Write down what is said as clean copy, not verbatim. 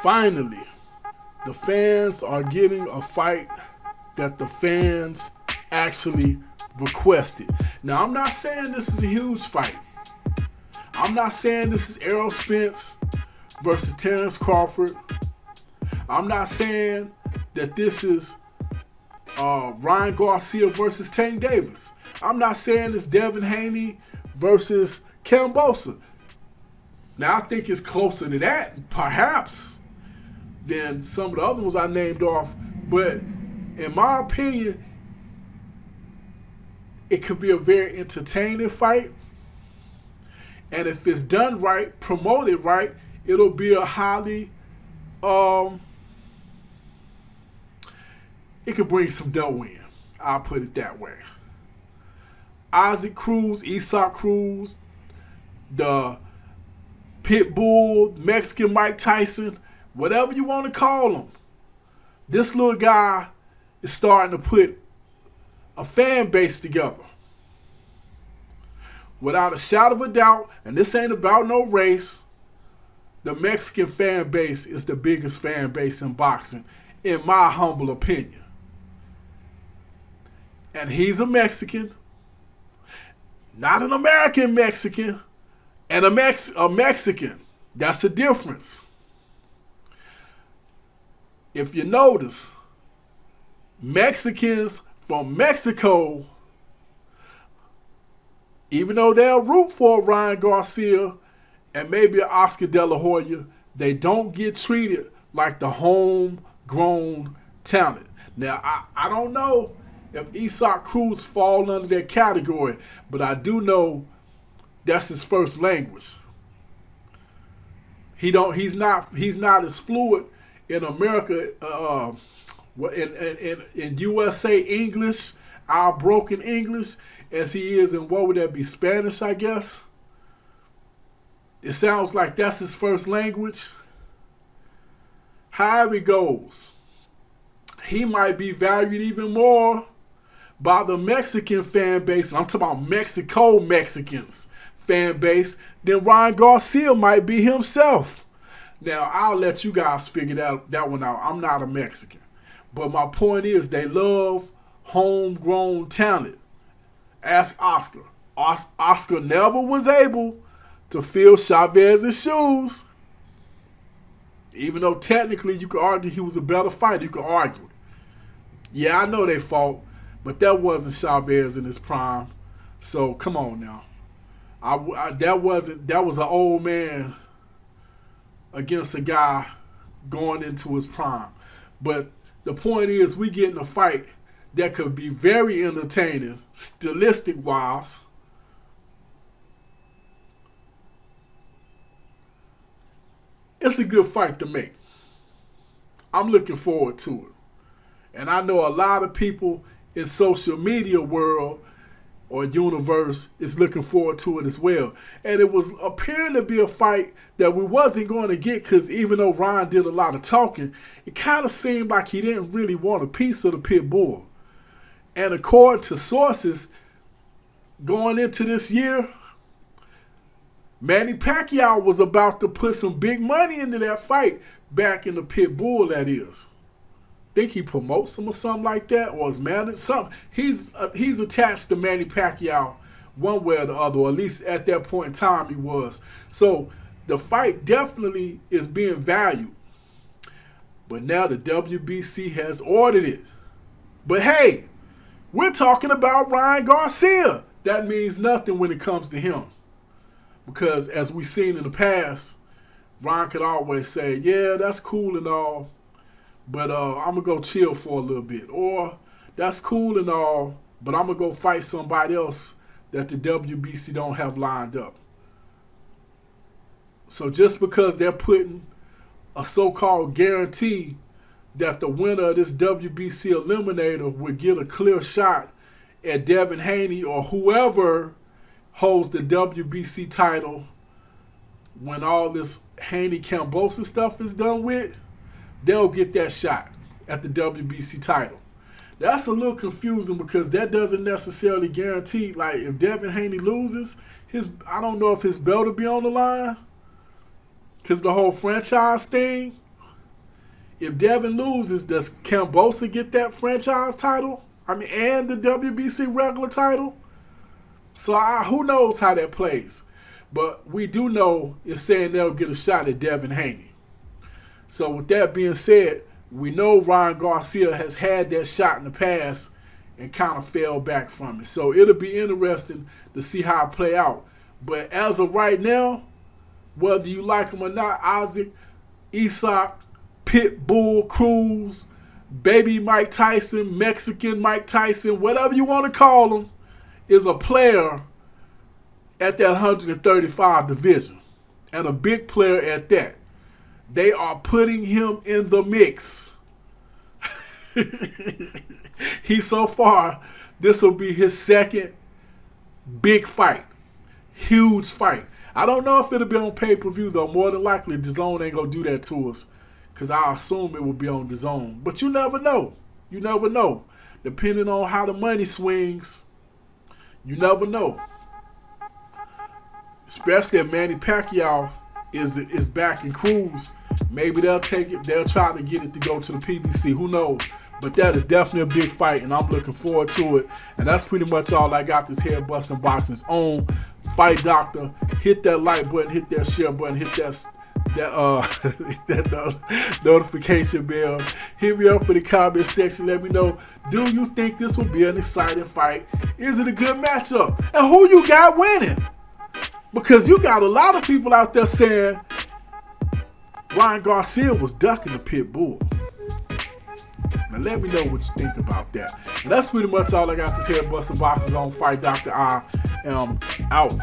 Finally, the fans are getting a fight that the fans actually requested. Now, I'm not saying this is a huge fight. I'm not saying this is Errol Spence versus Terrence Crawford. I'm not saying that this is Ryan Garcia versus Tank Davis. I'm not saying it's Devin Haney versus Kambosa. Now, I think it's closer to that, perhaps, than some of the other ones I named off. But in my opinion, it could be a very entertaining fight. And if it's done right, promoted right, it'll be a highly, it could bring some dough in. I'll put it that way. Isaac Cruz, Cruz, the Pitbull, Mexican Mike Tyson, whatever you want to call him. This little guy is starting to put a fan base together. Without a shadow of a doubt, and this ain't about no race, the Mexican fan base is the biggest fan base in boxing, in my humble opinion. And he's a Mexican, not an American Mexican, and a Mexican. That's the difference. If you notice, Mexicans from Mexico, even though they'll root for Ryan Garcia and maybe Oscar De La Hoya, they don't get treated like the homegrown talent. Now, I don't know if Cruz fall under that category, but I do know that's his first language. He's not as fluid in America, in USA English, our broken English, as he is in, what would that be, Spanish, I guess? It sounds like that's his first language. However it goes, he might be valued even more by the Mexican fan base, and I'm talking about Mexicans fan base, than Ryan Garcia might be himself. Now, I'll let you guys figure that one out. I'm not a Mexican. But my point is, they love homegrown talent. Ask Oscar. Oscar never was able to fill Chavez's shoes. Even though technically you could argue he was a better fighter. You could argue it. Yeah, I know they fought, but that wasn't Chavez in his prime. So, come on now. That was an old man against a guy going into his prime. But the point is, we getting a fight that could be very entertaining, stylistic-wise. It's a good fight to make. I'm looking forward to it. And I know a lot of people in social media world or universe is looking forward to it as well. And it was appearing to be a fight that we wasn't going to get, because even though Ryan did a lot of talking, it kind of seemed like he didn't really want a piece of the Pitbull. And according to sources, going into this year, Manny Pacquiao was about to put some big money into that fight back in the Pitbull, that is. Think he promotes him or something like that, or is managed something. He's attached to Manny Pacquiao one way or the other, or at least at that point in time he was. So the fight definitely is being valued. But now the WBC has ordered it. But hey, we're talking about Ryan Garcia. That means nothing when it comes to him. Because as we've seen in the past, Ryan could always say, yeah, that's cool and all, but I'm going to go chill for a little bit. Or, that's cool and all, but I'm going to go fight somebody else that the WBC don't have lined up. So just because they're putting a so-called guarantee that the winner of this WBC eliminator would get a clear shot at Devin Haney or whoever holds the WBC title when all this Haney-Kambosa stuff is done with, they'll get that shot at the WBC title. That's a little confusing because that doesn't necessarily guarantee, like, if Devin Haney loses, I don't know if his belt will be on the line because the whole franchise thing. If Devin loses, does Kambosa get that franchise title? I mean, and the WBC regular title? So who knows how that plays. But we do know it's saying they'll get a shot at Devin Haney. So with that being said, we know Ryan Garcia has had that shot in the past and kind of fell back from it. So it'll be interesting to see how it play out. But as of right now, whether you like him or not, Isaac, Isak, Pitbull, Cruz, baby Mike Tyson, Mexican Mike Tyson, whatever you want to call him, is a player at that 135 division. And a big player at that. They are putting him in the mix. So far, this will be his second big fight. Huge fight. I don't know if it'll be on pay-per-view, though. More than likely, DAZN ain't going to do that to us. Because I assume it will be on DAZN. But you never know. You never know. Depending on how the money swings, you never know. Especially if Manny Pacquiao is back in Cruz. Maybe they'll take it. They'll try to get it to go to the PBC. Who knows? But that is definitely a big fight, and I'm looking forward to it. And that's pretty much all I got this Head Busting Boxing's own Fight Doctor. Hit that like button, hit that share button, hit that notification bell. Hit me up in the comment section. Let me know, do you think this will be an exciting fight? Is it a good matchup? And who you got winning? Because you got a lot of people out there saying Ryan Garcia was ducking the Pitbull. Now let me know what you think about that. And that's pretty much all I got to tell Bustin' Boxes on Fight Doctor. I am out.